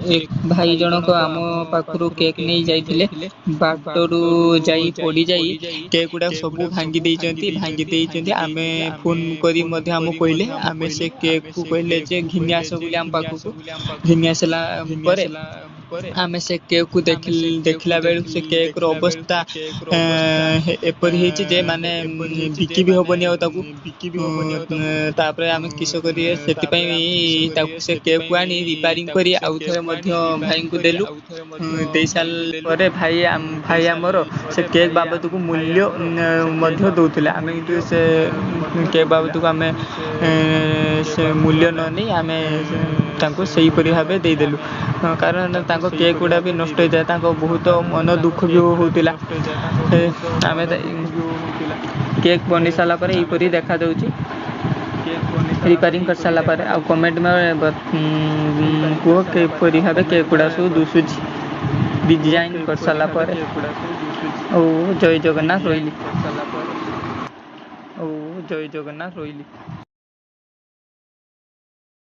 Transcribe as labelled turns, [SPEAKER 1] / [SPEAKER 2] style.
[SPEAKER 1] एक भाई जनक आम पाखु केक नहीं जाइथिले बाटरू जाई पड़ी जाई केक गुडा सब भांगी आमे फोन करी मध्य आम कहले आमे से केक को कहले जे घिनि आस बोली आम पाखु घिनि आसला परे आमे से केक को देखला बेलू से केक रो अवस्था एपरि हेछि जे माने बिकी भी होबनी आ ताकू तापरे आमे किस करिए सेति पई ताकू से केक को आनी रिपेयरिंग करी आउ थरे मध्य भाई को देलु दे साल परे भाई हमर से केक बाबत को मूल्य मध्य दउथिले आमे किंतु से केक बाबत को आमे से मूल्य न नहीं आमे तांको सही परि भाबे दे देलु कारण तांको केक गुडा भी नष्ट हो जाय तांको बहुत मन दुख भी होतिला आमे केक बनि साला परे ई परि देखा जाउची रिपेयरिंग कर साला पर आ कमेंट में को के परि भाबे केक गुडा सु दुसुची डिजाइन कर साला पर ओ जय जगन्नाथ रोइली।